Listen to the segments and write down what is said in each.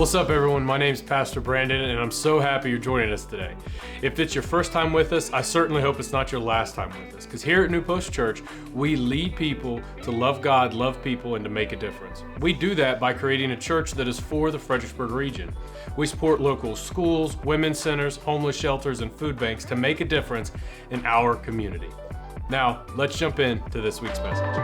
What's up, everyone? My name's Pastor Brandon, and I'm so happy you're joining us today. If it's your first time with us, I certainly hope it's not your last time with us, because here at New Post Church, we lead people to love God, love people, and to make a difference. We do that by creating a church that is for the Fredericksburg region. We support local schools, women's centers, homeless shelters, and food banks to make a difference in our community. Now, let's jump into this week's message.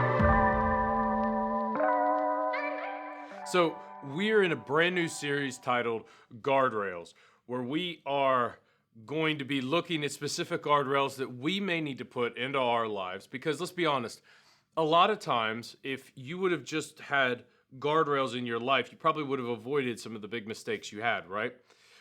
So, we're in a brand new series titled Guardrails, where we are going to be looking at specific guardrails that we may need to put into our lives. Because let's be honest, a lot of times, if you would have just had guardrails in your life, you probably would have avoided some of the big mistakes you had, right?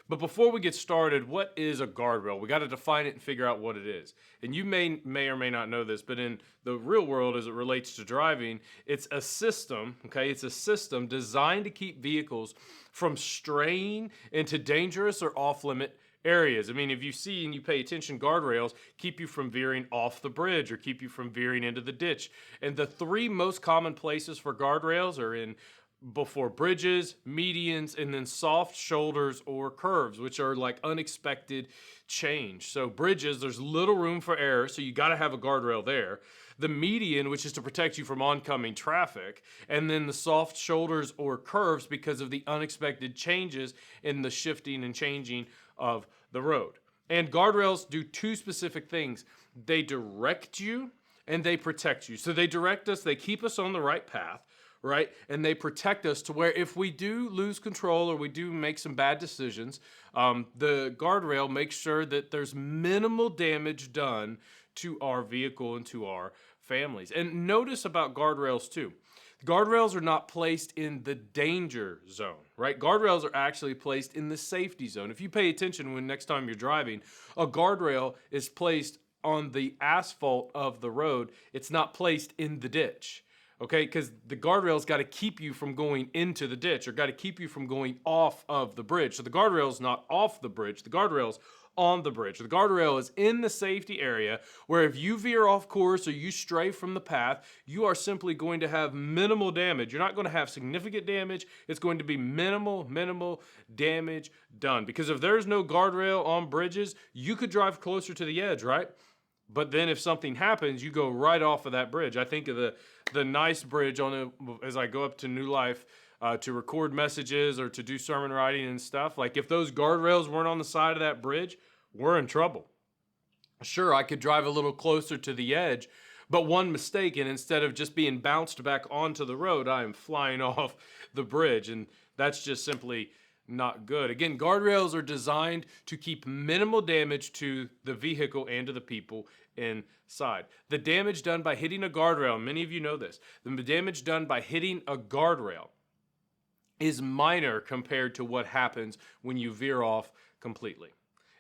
But before we get started, what is a guardrail? We got to define it and figure out what it is. And you may or may not know this, but in the real world, as it relates to driving, it's a system, okay? It's a system designed to keep vehicles from straying into dangerous or off-limit areas. I mean, if you see and you pay attention, guardrails keep you from veering off the bridge or keep you from veering into the ditch. And the three most common places for guardrails are before bridges, medians, and then soft shoulders or curves, which are like unexpected change. So bridges, there's little room for error, so you got to have a guardrail there. The median, which is to protect you from oncoming traffic, and then the soft shoulders or curves because of the unexpected changes in the shifting and changing of the road. And guardrails do two specific things. They direct you and they protect you. So they direct us, they keep us on the right path, right? And they protect us to where if we do lose control or we do make some bad decisions, the guardrail makes sure that there's minimal damage done to our vehicle and to our families. And notice about guardrails too. Guardrails are not placed in the danger zone, right? Guardrails are actually placed in the safety zone. If you pay attention when next time you're driving, a guardrail is placed on the asphalt of the road. It's not placed in the ditch. Okay, because the guardrail's got to keep you from going into the ditch or got to keep you from going off of the bridge. So the guardrail's not off the bridge, the guardrail's on the bridge. The guardrail is in the safety area where if you veer off course or you stray from the path, you are simply going to have minimal damage. You're not going to have significant damage. It's going to be minimal damage done. Because if there's no guardrail on bridges, you could drive closer to the edge, right? But then if something happens, you go right off of that bridge. I think of the nice bridge as I go up to New Life to record messages or to do sermon writing and stuff. Like if those guardrails weren't on the side of that bridge, we're in trouble. Sure, I could drive a little closer to the edge, but one mistake, and instead of just being bounced back onto the road, I am flying off the bridge, and that's just simply not good. Again, guardrails are designed to keep minimal damage to the vehicle and to the people inside. The damage done by hitting a guardrail, many of you know this, the damage done by hitting a guardrail is minor compared to what happens when you veer off completely.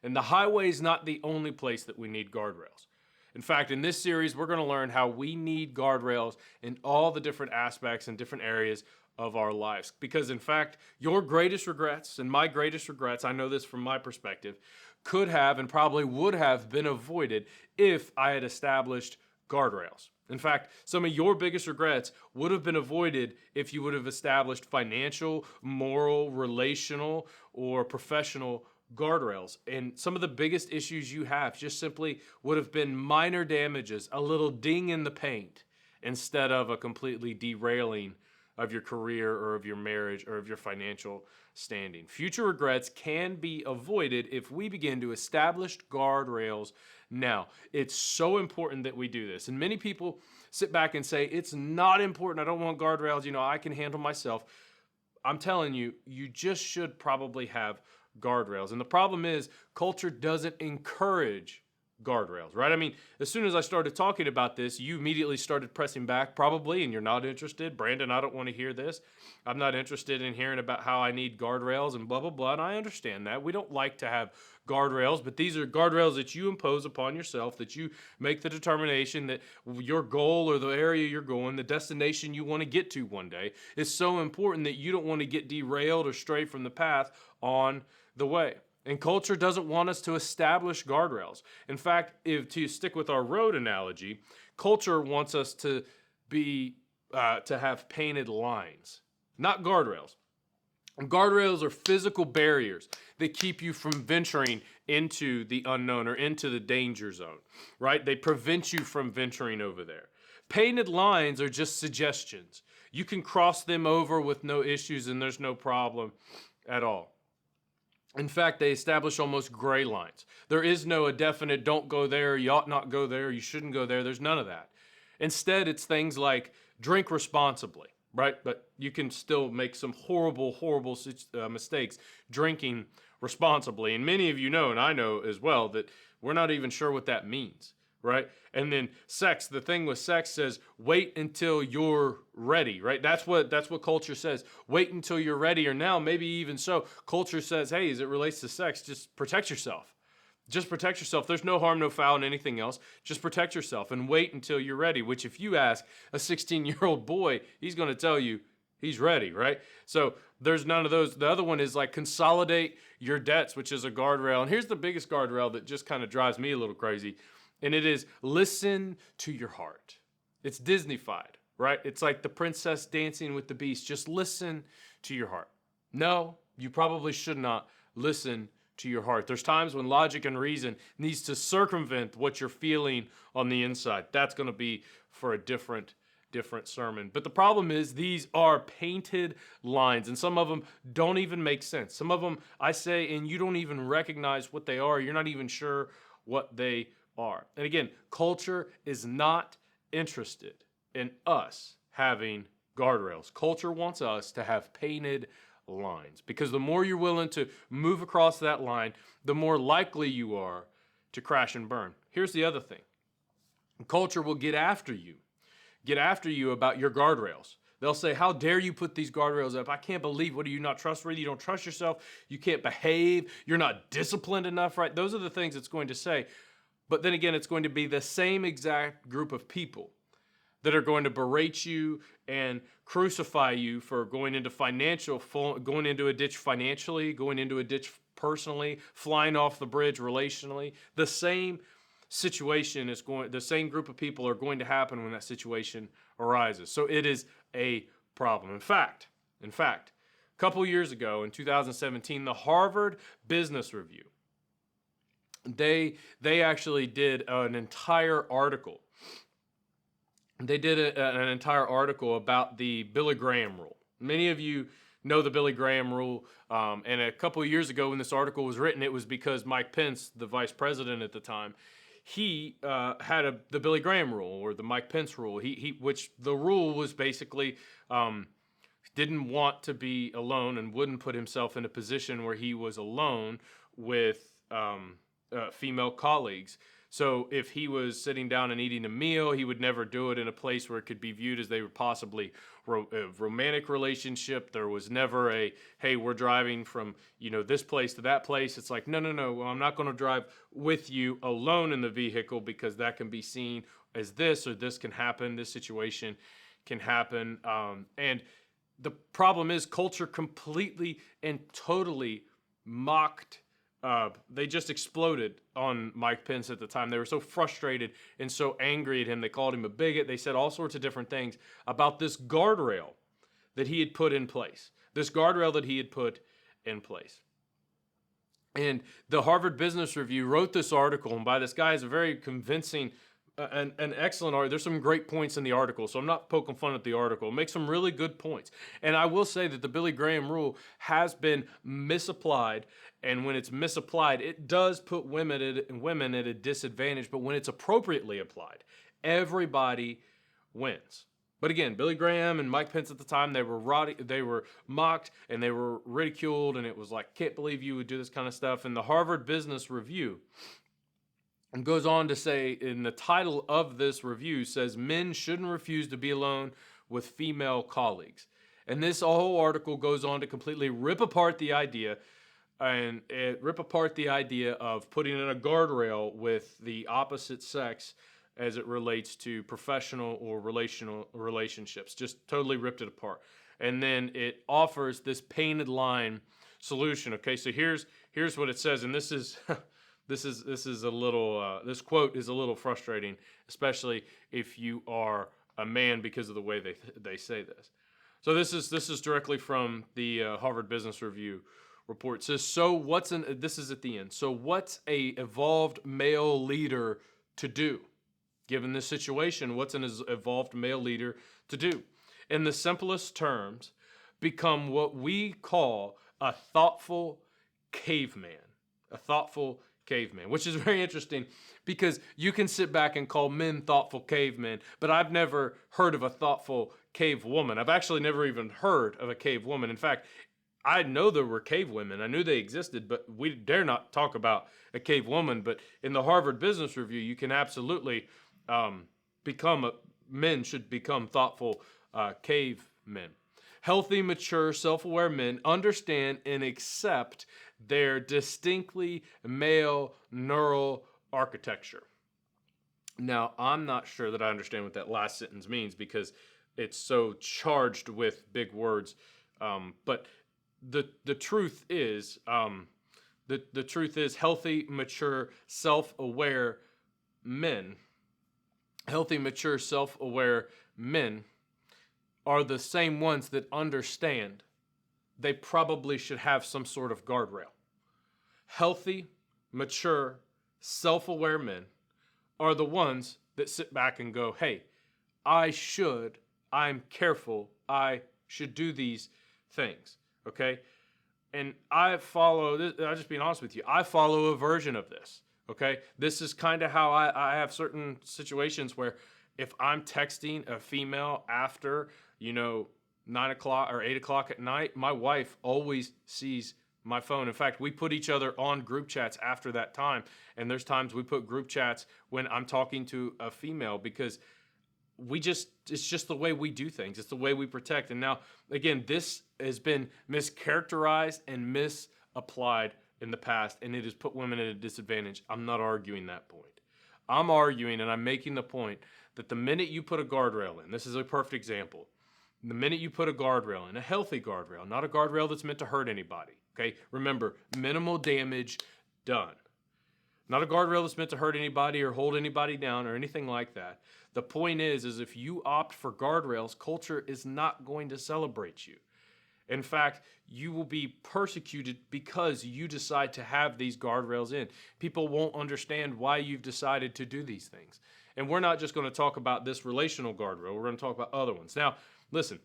And the highway is not the only place that we need guardrails. In fact, in this series, we're going to learn how we need guardrails in all the different aspects and different areas of our lives. Because in fact, your greatest regrets and my greatest regrets, I know this from my perspective, could have and probably would have been avoided if I had established guardrails. In fact, some of your biggest regrets would have been avoided if you would have established financial, moral, relational, or professional guardrails. And some of the biggest issues you have just simply would have been minor damages, a little ding in the paint, instead of a completely derailing of your career or of your marriage or of your financial standing. Future regrets can be avoided if we begin to establish guardrails now. It's so important that we do this. And many people sit back and say, it's not important. I don't want guardrails. I can handle myself. I'm telling you, you just should probably have guardrails. And the problem is culture doesn't encourage guardrails, right? I mean, as soon as I started talking about this, you immediately started pressing back probably, and you're not interested. Brandon, I don't want to hear this. I'm not interested in hearing about how I need guardrails and blah, blah, blah. And I understand that. We don't like to have guardrails, but these are guardrails that you impose upon yourself, that you make the determination that your goal or the area you're going, the destination you want to get to one day is so important that you don't want to get derailed or stray from the path on the way. And culture doesn't want us to establish guardrails. In fact, if to stick with our road analogy, culture wants us to have painted lines, not guardrails. Guardrails are physical barriers that keep you from venturing into the unknown or into the danger zone, right? They prevent you from venturing over there. Painted lines are just suggestions. You can cross them over with no issues and there's no problem at all. In fact, they establish almost gray lines. There is no a definite don't go there, you ought not go there, you shouldn't go there. There's none of that. Instead, it's things like drink responsibly, right? But you can still make some horrible mistakes drinking responsibly. And many of you know, and I know as well, that we're not even sure what that means, right? And then sex, the thing with sex says, wait until you're ready, right? That's what culture says. Wait until you're ready, or now maybe even so, culture says, hey, as it relates to sex, just protect yourself. Just protect yourself. There's no harm, no foul in anything else. Just protect yourself and wait until you're ready, which if you ask a 16-year-old boy, he's going to tell you he's ready, right? So there's none of those. The other one is like consolidate your debts, which is a guardrail. And here's the biggest guardrail that just kind of drives me a little crazy. And it is listen to your heart. It's Disney-fied, right? It's like the princess dancing with the beast. Just listen to your heart. No, you probably should not listen to your heart. There's times when logic and reason needs to circumvent what you're feeling on the inside. That's going to be for a different sermon. But the problem is these are painted lines, and some of them don't even make sense. Some of them I say, and you don't even recognize what they are. You're not even sure what they are. And again, culture is not interested in us having guardrails. Culture wants us to have painted lines, because the more you're willing to move across that line, the more likely you are to crash and burn. Here's the other thing. Culture will get after you about your guardrails. They'll say, how dare you put these guardrails up? I can't believe, what are you, not trustworthy? You don't trust yourself. You can't behave. You're not disciplined enough, right? Those are the things it's going to say. But then again, it's going to be the same exact group of people that are going to berate you and crucify you for going into a ditch financially, going into a ditch personally, flying off the bridge relationally. The same the same group of people are going to happen when that situation arises. So it is a problem. In fact, a couple years ago in 2017, the Harvard Business Review, they actually did an entire article. They did an entire article about the Billy Graham rule. Many of you know the Billy Graham rule. And a couple of years ago when this article was written, it was because Mike Pence, the vice president at the time, he had the Billy Graham rule, or the Mike Pence rule, which the rule was basically didn't want to be alone and wouldn't put himself in a position where he was alone with female colleagues. So if he was sitting down and eating a meal, he would never do it in a place where it could be viewed as they were possibly a romantic relationship. There was never a, hey, we're driving from, this place to that place. It's like, no, well, I'm not going to drive with you alone in the vehicle, because that can be seen as this, or this can happen, this situation can happen. And the problem is culture completely and totally mocked. They just exploded on Mike Pence at the time. They were so frustrated and so angry at him. They called him a bigot. They said all sorts of different things about this guardrail that he had put in place. And the Harvard Business Review wrote this article, and by this guy is a very convincing, an excellent article. There's some great points in the article, so I'm not poking fun at the article. It makes some really good points. And I will say that the Billy Graham rule has been misapplied, and when it's misapplied, it does put women at a disadvantage, but when it's appropriately applied, everybody wins. But again, Billy Graham and Mike Pence at the time, they were mocked and they were ridiculed, and it was like, can't believe you would do this kind of stuff. And the Harvard Business Review goes on to say, in the title of this review says, men shouldn't refuse to be alone with female colleagues. And this whole article goes on to completely rip apart the idea of putting in a guardrail with the opposite sex as it relates to professional or relational relationships. Just totally ripped it apart. And then it offers this painted line solution. Okay, so here's what it says, and this is this quote is a little frustrating, especially if you are a man, because of the way they say this. So this is directly from the Harvard Business Review report. It says, this is at the end. So what's a evolved male leader to do? Given this situation, what's an evolved male leader to do? In the simplest terms, become what we call a thoughtful caveman. A thoughtful caveman, which is very interesting because you can sit back and call men thoughtful cavemen, but I've never heard of a thoughtful cave woman. I've actually never even heard of a cave woman. In fact, I know there were cave women. I knew they existed, but we dare not talk about a cave woman. But in the Harvard Business Review, you can absolutely men should become thoughtful cavemen. Healthy, mature, self-aware men understand and accept their distinctly male neural architecture. Now, I'm not sure that I understand what that last sentence means because it's so charged with big words. But the truth is, the truth is, healthy, mature, self-aware men. Healthy, mature, self-aware men are the same ones that understand they probably should have some sort of guardrail. Healthy, mature, self-aware men are the ones that sit back and go, hey, I'm careful, I should do these things, okay? And I follow this, I'll just be honest with you, I follow a version of this, okay? This is kind of how I have certain situations where if I'm texting a female after, 9 o'clock or 8 o'clock at night, my wife always sees my phone. In fact, we put each other on group chats after that time. And there's times we put group chats when I'm talking to a female because it's just the way we do things. It's the way we protect. And now, again, this has been mischaracterized and misapplied in the past, and it has put women at a disadvantage. I'm not arguing that point. I'm arguing and I'm making the point that the minute you put a guardrail in, this is a perfect example, the minute you put a guardrail in, a healthy guardrail, not a guardrail that's meant to hurt anybody, okay? Remember, minimal damage done. Not a guardrail that's meant to hurt anybody or hold anybody down or anything like that. The point is if you opt for guardrails, culture is not going to celebrate you. In fact, you will be persecuted because you decide to have these guardrails in. People won't understand why you've decided to do these things. And we're not just going to talk about this relational guardrail. We're going to talk about other ones. Now, listen,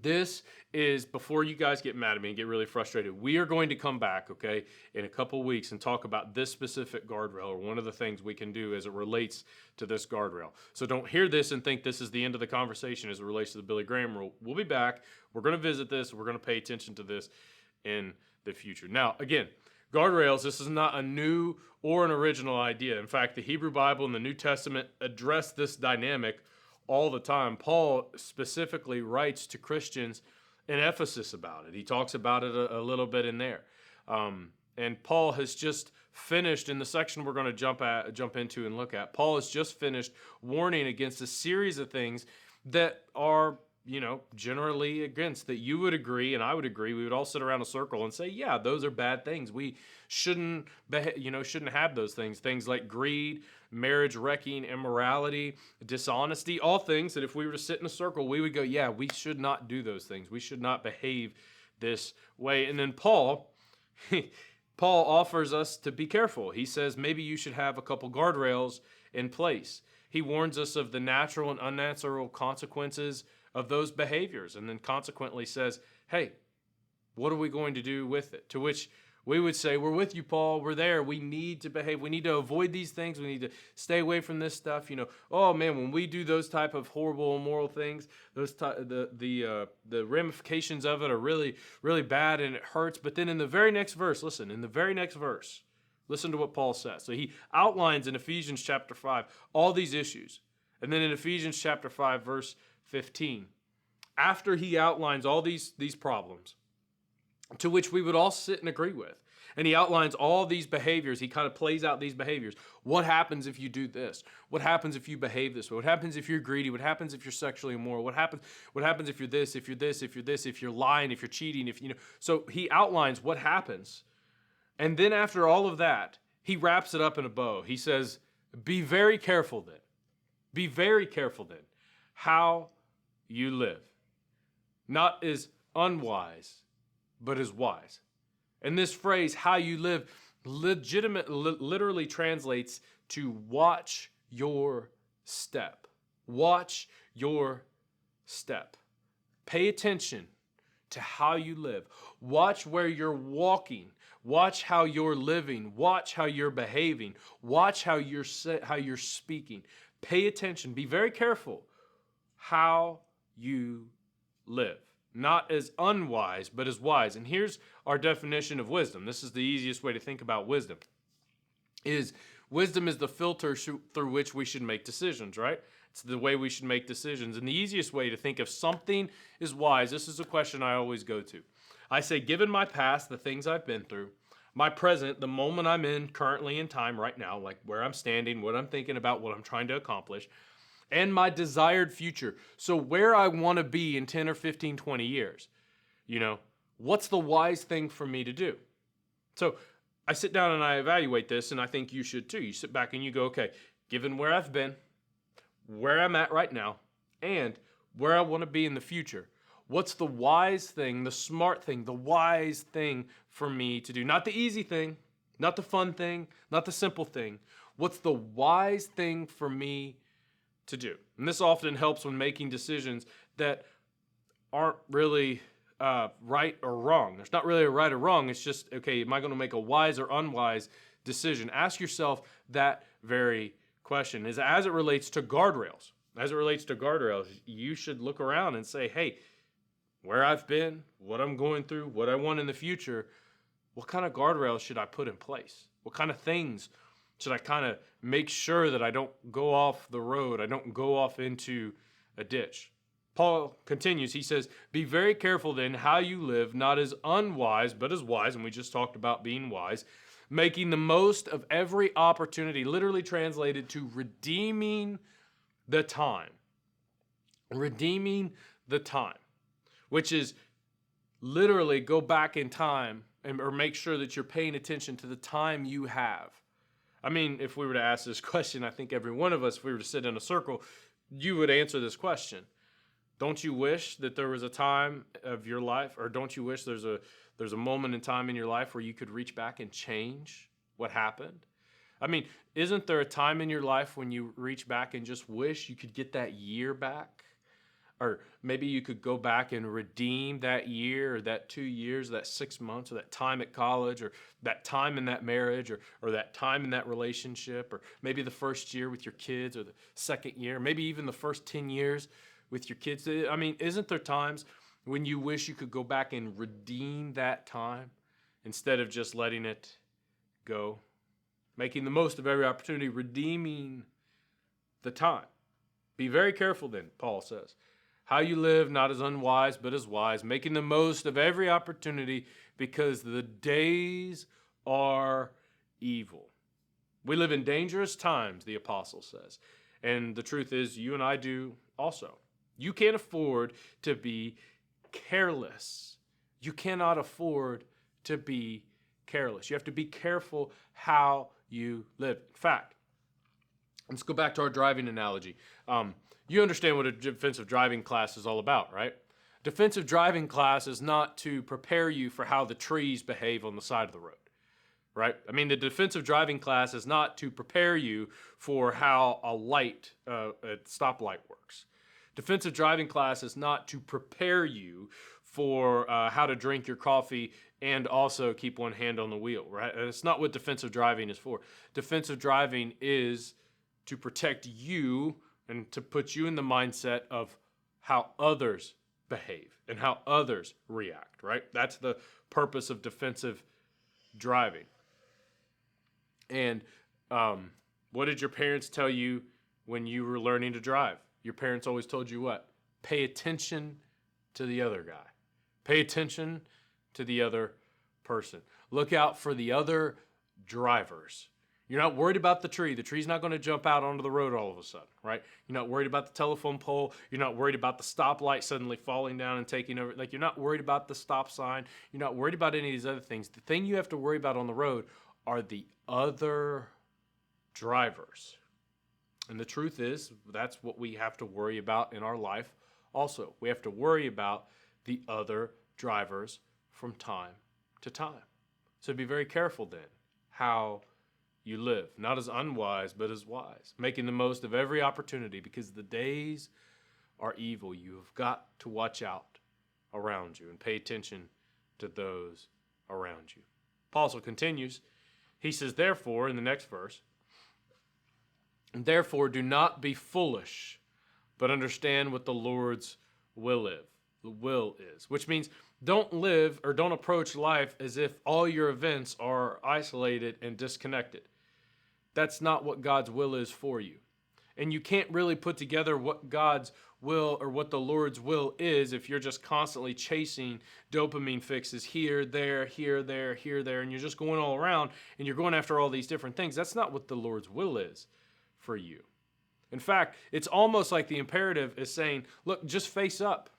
this is, before you guys get mad at me and get really frustrated, we are going to come back, okay, in a couple weeks and talk about this specific guardrail or one of the things we can do as it relates to this guardrail. So don't hear this and think this is the end of the conversation as it relates to the Billy Graham rule. We'll be back. We're going to visit this. We're going to pay attention to this in the future. Now, again, guardrails, this is not a new or an original idea. In fact, the Hebrew Bible and the New Testament address this dynamic all the time. Paul specifically writes to Christians in Ephesus about it. He talks about it a little bit in there. And Paul has just finished, in the section we're going to jump into and look at, Paul has just finished warning against a series of things that are, generally against, that you would agree and I would agree. We would all sit around a circle and say, yeah, those are bad things. We shouldn't have those things. Things like greed, marriage wrecking, immorality, dishonesty, all things that if we were to sit in a circle, we would go, yeah, we should not do those things. We should not behave this way. And then Paul offers us to be careful. He says maybe you should have a couple guardrails in place. He warns us of the natural and unnatural consequences of those behaviors, and then consequently says, hey, what are we going to do with it? To which we would say, we're with you, Paul. We're there. We need to behave. We need to avoid these things. We need to stay away from this stuff. Oh man, when we do those type of horrible, immoral things, the ramifications of it are really, really bad and it hurts. But then in the very next verse, listen to what Paul says. So he outlines in Ephesians chapter 5 all these issues. And then in Ephesians chapter 5, verse 15, after he outlines all these problems, to which we would all sit and agree with, and he outlines all these behaviors, he kind of plays out these behaviors. What happens if you do this? What happens if you behave this way? What happens if you're greedy? What happens if you're sexually immoral? What happens if you're this, if you're lying, if you're cheating, So he outlines what happens. And then after all of that, he wraps it up in a bow. He says, be very careful then. Be very careful then how you live. not as unwise, but as wise. And this phrase, how you live, literally translates to watch your step. Watch your step. Pay attention to how you live. Watch where you're walking. Watch how you're living. Watch how you're behaving. Watch how you're speaking. Pay attention. Be very careful how you live. Not as unwise, but as wise. And here's our definition of wisdom. This is the easiest way to think about wisdom. Wisdom is the filter through which we should make decisions, right? It's the way we should make decisions. And the easiest way to think if something is wise, this is a question I always go to. I say, given my past, the things I've been through, my present, the moment I'm in currently in time right now, like where I'm standing, what I'm thinking about, what I'm trying to accomplish, and my desired future. So where I want to be in 10 or 15, 20 years, what's the wise thing for me to do? So I sit down and I evaluate this, and I think you should too. You sit back and you go, okay, given where I've been, where I'm at right now, and where I want to be in the future, what's the wise thing, the smart thing, the wise thing for me to do? Not the easy thing, not the fun thing, not the simple thing. What's the wise thing for me to do? And this often helps when making decisions that aren't really right or wrong. There's not really a right or wrong. It's just, okay, am I going to make a wise or unwise decision? Ask yourself that very question. As it relates to guardrails. As it relates to guardrails, you should look around and say, hey, where I've been, what I'm going through, what I want in the future, what kind of guardrails should I put in place? What kind of things should I kind of make sure that I don't go off the road, I don't go off into a ditch? Paul continues, he says, be very careful then how you live, not as unwise, but as wise, and we just talked about being wise, making the most of every opportunity, literally translated to redeeming the time. Redeeming the time, which is literally go back in time or make sure that you're paying attention to the time you have. I mean, if we were to ask this question, I think every one of us, if we were to sit in a circle, you would answer this question. Don't you wish that there was a time of your life, or don't you wish there's a moment in time in your life where you could reach back and change what happened? I mean, isn't there a time in your life when you reach back and just wish you could get that year back? Or maybe you could go back and redeem that year or that 2 years, that 6 months, or that time at college, or that time in that marriage, or that time in that relationship, or maybe the first year with your kids, or the second year, maybe even the first 10 years with your kids. I mean, isn't there times when you wish you could go back and redeem that time instead of just letting it go? Making the most of every opportunity, redeeming the time. Be very careful then, Paul says. How you live, not as unwise, but as wise, making the most of every opportunity because the days are evil. We live in dangerous times, the apostle says. And the truth is, you and I do also. You can't afford to be careless. You cannot afford to be careless. You have to be careful how you live. In fact, let's go back to our driving analogy. You understand what a defensive driving class is all about, right? Defensive driving class is not to prepare you for how the trees behave on the side of the road, right? I mean, the defensive driving class is not to prepare you for how a stoplight works. Defensive driving class is not to prepare you for how to drink your coffee and also keep one hand on the wheel, right? That's not what defensive driving is for. Defensive driving is to protect you and to put you in the mindset of how others behave and how others react, right? That's the purpose of defensive driving. And what did your parents tell you when you were learning to drive? Your parents always told you what? Pay attention to the other guy. Pay attention to the other person. Look out for the other drivers. You're not worried about the tree. The tree's not going to jump out onto the road all of a sudden, right? You're not worried about the telephone pole. You're not worried about the stoplight suddenly falling down and taking over. Like, you're not worried about the stop sign. You're not worried about any of these other things. The thing you have to worry about on the road are the other drivers. And the truth is, that's what we have to worry about in our life also. We have to worry about the other drivers from time to time. So be very careful then how you live, not as unwise, but as wise, making the most of every opportunity because the days are evil. You have got to watch out around you and pay attention to those around you. Paul also continues. He says, therefore, in the next verse, therefore do not be foolish, but understand what the Lord's will is, which means don't live or don't approach life as if all your events are isolated and disconnected. That's not what God's will is for you. And you can't really put together what God's will or what the Lord's will is if you're just constantly chasing dopamine fixes here, there, here, there, here, there, and you're just going all around and you're going after all these different things. That's not what the Lord's will is for you. In fact, it's almost like the imperative is saying, look, just face up.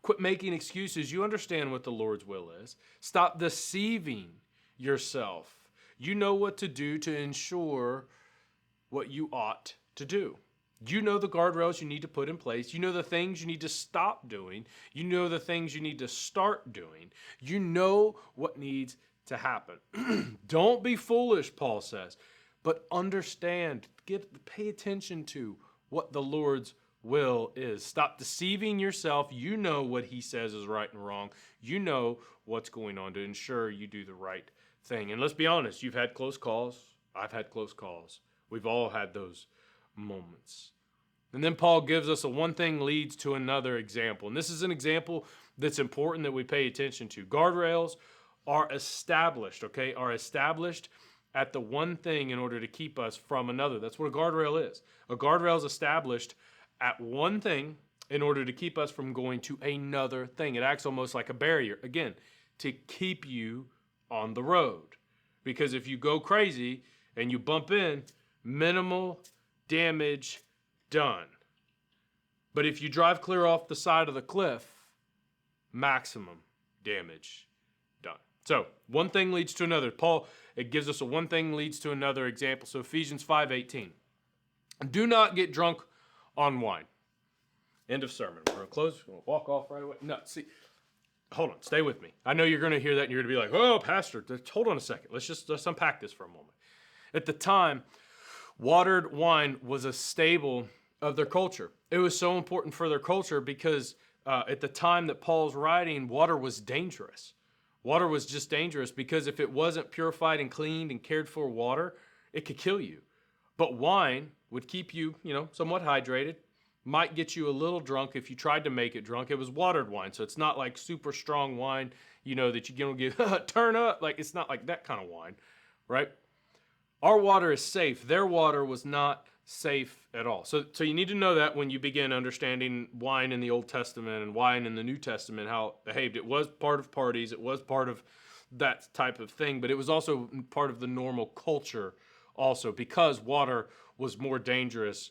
Quit making excuses. You understand what the Lord's will is. Stop deceiving yourself. You know what to do to ensure what you ought to do. You know the guardrails you need to put in place. You know the things you need to stop doing. You know the things you need to start doing. You know what needs to happen. Don't be foolish, Paul says, but understand, pay attention to what the Lord's will is. Stop deceiving yourself. You know what he says is right and wrong. You know what's going on to ensure you do the right thing. And let's be honest, you've had close calls. I've had close calls. We've all had those moments. And then Paul gives us a one thing leads to another example. And this is an example that's important that we pay attention to. Guardrails are established, okay? Are established at the one thing in order to keep us from another. That's what a guardrail is. A guardrail is established at one thing in order to keep us from going to another thing. It acts almost like a barrier, again, to keep you on the road. Because if you go crazy and you bump in, minimal damage done. But if you drive clear off the side of the cliff, maximum damage done. So one thing leads to another. Paul, it gives us a one thing leads to another example. So Ephesians 5:18. Do not get drunk on wine. End of sermon. We're going to close. We're going to walk off right away. No, see, hold on. Stay with me. I know you're going to hear that and you're going to be like, oh, Pastor, hold on a second. Let's unpack this for a moment. At the time, watered wine was a staple of their culture. It was so important for their culture because at the time that Paul's writing, water was dangerous. Water was just dangerous because if it wasn't purified and cleaned and cared for water, it could kill you. But wine would keep you, somewhat hydrated, might get you a little drunk if you tried to make it drunk. It was watered wine, so it's not like super strong wine, that you're going to get, turn up. Like, it's not like that kind of wine, right? Our water is safe. Their water was not safe at all. So you need to know that when you begin understanding wine in the Old Testament and wine in the New Testament, how it behaved. It was part of parties. It was part of that type of thing, but it was also part of the normal culture also because water was more dangerous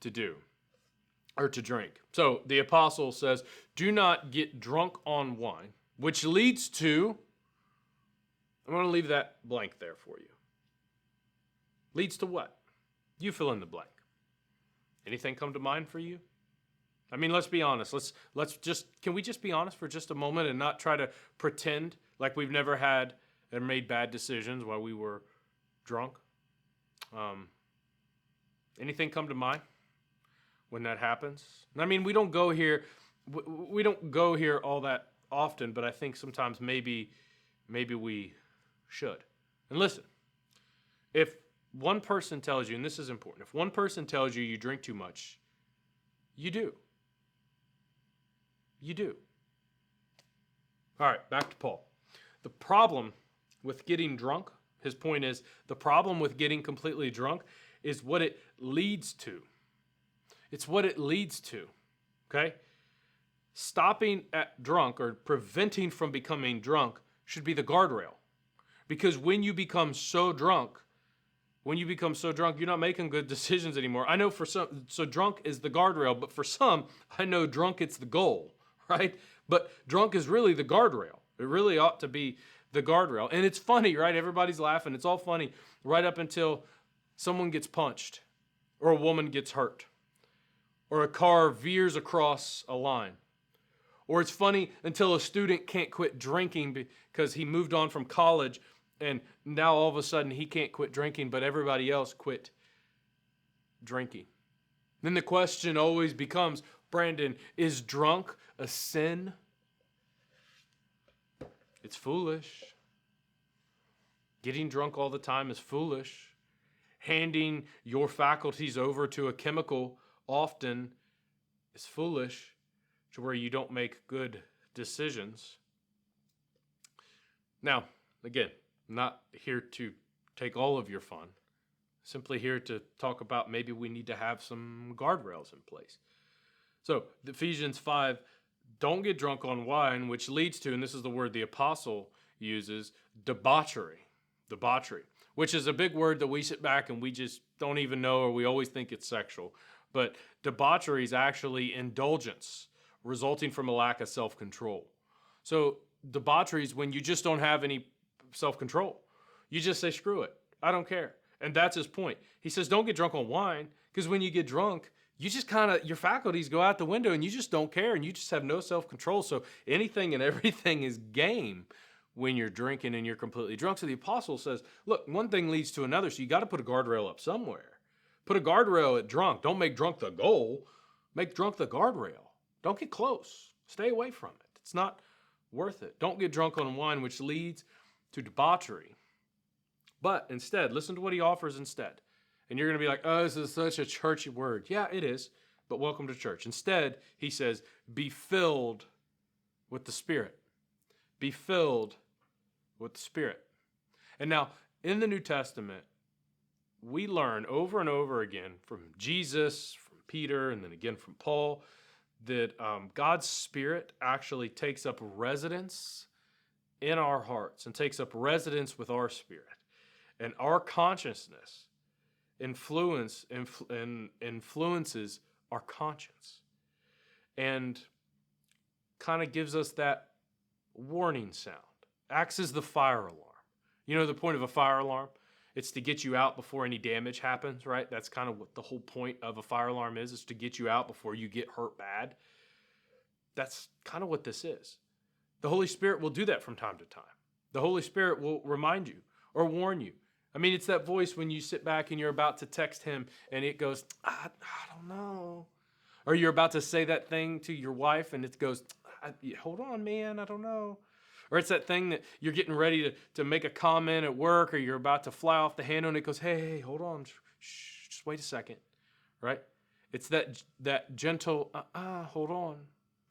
to do or to drink. So the apostle says, do not get drunk on wine, which leads to, I'm going to leave that blank there for you. Leads to what? You fill in the blank. Anything come to mind for you? I mean, let's be honest. Can we just be honest for just a moment and not try to pretend like we've never had and made bad decisions while we were drunk? Anything come to mind when that happens? I mean, we don't go here all that often, but I think sometimes maybe we should. And listen, if one person tells you, and this is important, if one person tells you you drink too much, you do. You do. All right, back to Paul. The problem with getting drunk, his point is, the problem with getting completely drunk is what it leads to. It's what it leads to, okay? Stopping at drunk or preventing from becoming drunk should be the guardrail. Because when you become so drunk, you're not making good decisions anymore. I know for some, so drunk is the guardrail, but for some, I know drunk it's the goal, right? But drunk is really the guardrail. It really ought to be the guardrail. And it's funny, right? Everybody's laughing. It's all funny right up until someone gets punched or a woman gets hurt or a car veers across a line Or it's funny until a student can't quit drinking because he moved on from college and now all of a sudden he can't quit drinking, but everybody else quit drinking. Then the question always becomes, Brandon, is drunk a sin? It's foolish. Getting drunk all the time is foolish. Handing your faculties over to a chemical often is foolish, to where you don't make good decisions. Now, again, I'm not here to take all of your fun. Simply here to talk about maybe we need to have some guardrails in place. So, Ephesians 5, don't get drunk on wine, which leads to, and this is the word the apostle uses, debauchery. Debauchery, which is a big word that we sit back and we just don't even know, or we always think it's sexual. But debauchery is actually indulgence resulting from a lack of self-control. So debauchery is when you just don't have any self-control. You just say, screw it, I don't care. And that's his point. He says, don't get drunk on wine, because when you get drunk, you just kind of, your faculties go out the window and you just don't care and you just have no self-control. So anything and everything is game when you're drinking and you're completely drunk. So the apostle says, look, one thing leads to another, so you got to put a guardrail up somewhere. Put a guardrail at drunk. Don't make drunk the goal. Make drunk the guardrail. Don't get close. Stay away from it. It's not worth it. Don't get drunk on wine, which leads to debauchery. But instead, listen to what he offers instead. And you're going to be like, oh, this is such a churchy word. Yeah, it is, but welcome to church. Instead, he says, be filled with the Spirit. Be filled with the Spirit. And now, in the New Testament, we learn over and over again from Jesus, from Peter, and then again from Paul, that God's Spirit actually takes up residence in our hearts and takes up residence with our spirit. And our consciousness influences our conscience and kind of gives us that warning sound. Acts as the fire alarm. You know the point of a fire alarm? It's to get you out before any damage happens, right? That's kind of what the whole point of a fire alarm is to get you out before you get hurt bad. That's kind of what this is. The Holy Spirit will do that from time to time. The Holy Spirit will remind you or warn you. I mean, it's that voice when you sit back and you're about to text him and it goes, I don't know. Or you're about to say that thing to your wife and it goes, hold on, man, I don't know. Or it's that thing that you're getting ready to make a comment at work, or you're about to fly off the handle and it goes, hey, hold on, shh, just wait a second, right? It's that gentle, hold on,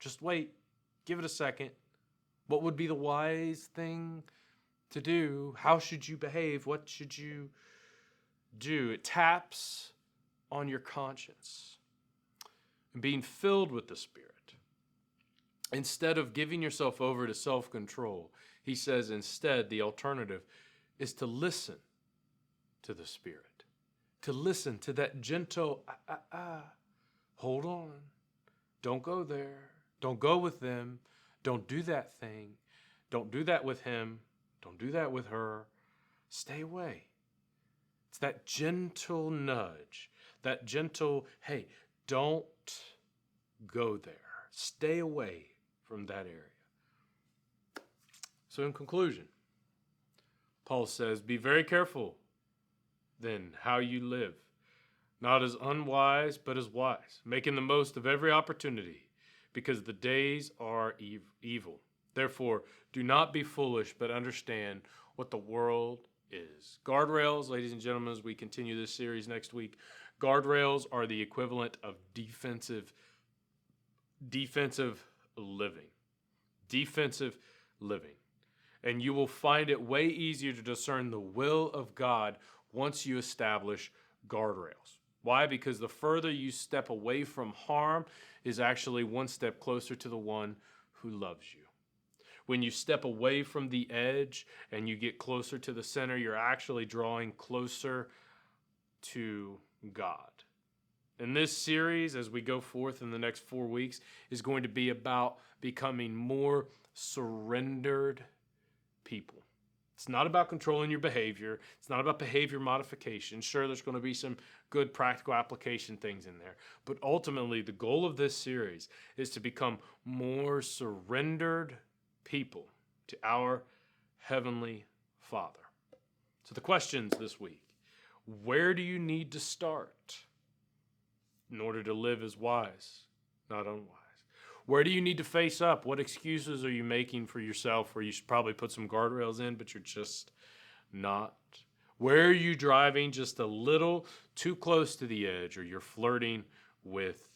just wait, give it a second. What would be the wise thing to do? How should you behave? What should you do? It taps on your conscience. And being filled with the Spirit. Instead of giving yourself over to self-control, he says instead the alternative is to listen to the Spirit. To listen to that gentle, hold on. Don't go there. Don't go with them. Don't do that thing. Don't do that with him. Don't do that with her. Stay away. It's that gentle nudge, that gentle, hey, don't go there. Stay away from that area. So in conclusion, Paul says, be very careful then how you live, not as unwise, but as wise, making the most of every opportunity, because the days are evil. Therefore, do not be foolish, but understand what the world is. Guardrails, ladies and gentlemen, as we continue this series next week, guardrails are the equivalent of defensive living. Defensive living. And you will find it way easier to discern the will of God once you establish guardrails. Why? Because the further you step away from harm is actually one step closer to the one who loves you. When you step away from the edge and you get closer to the center, you're actually drawing closer to God. And this series, as we go forth in the next 4 weeks, is going to be about becoming more surrendered people. It's not about controlling your behavior. It's not about behavior modification. Sure, there's going to be some good practical application things in there. But ultimately, the goal of this series is to become more surrendered people to our Heavenly Father. So the questions this week: where do you need to start in order to live as wise, not unwise? Where do you need to face up? What excuses are you making for yourself where you should probably put some guardrails in, but you're just not? Where are you driving just a little too close to the edge, or you're flirting with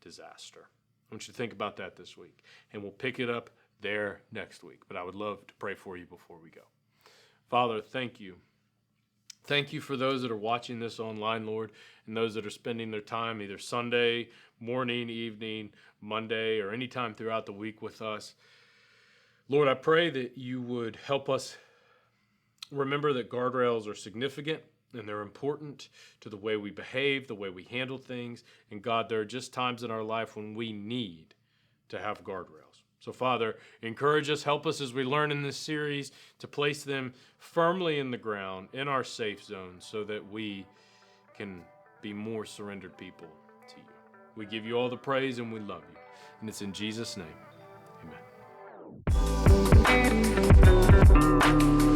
disaster? I want you to think about that this week, and we'll pick it up there next week. But I would love to pray for you before we go. Father, thank you. Thank you for those that are watching this online, Lord, and those that are spending their time either Sunday, morning, evening, Monday, or any time throughout the week with us. Lord, I pray that you would help us remember that guardrails are significant and they're important to the way we behave, the way we handle things. And God, there are just times in our life when we need to have guardrails. So Father, encourage us, help us as we learn in this series to place them firmly in the ground, in our safe zone, so that we can be more surrendered people to you. We give you all the praise and we love you. And it's in Jesus' name, amen.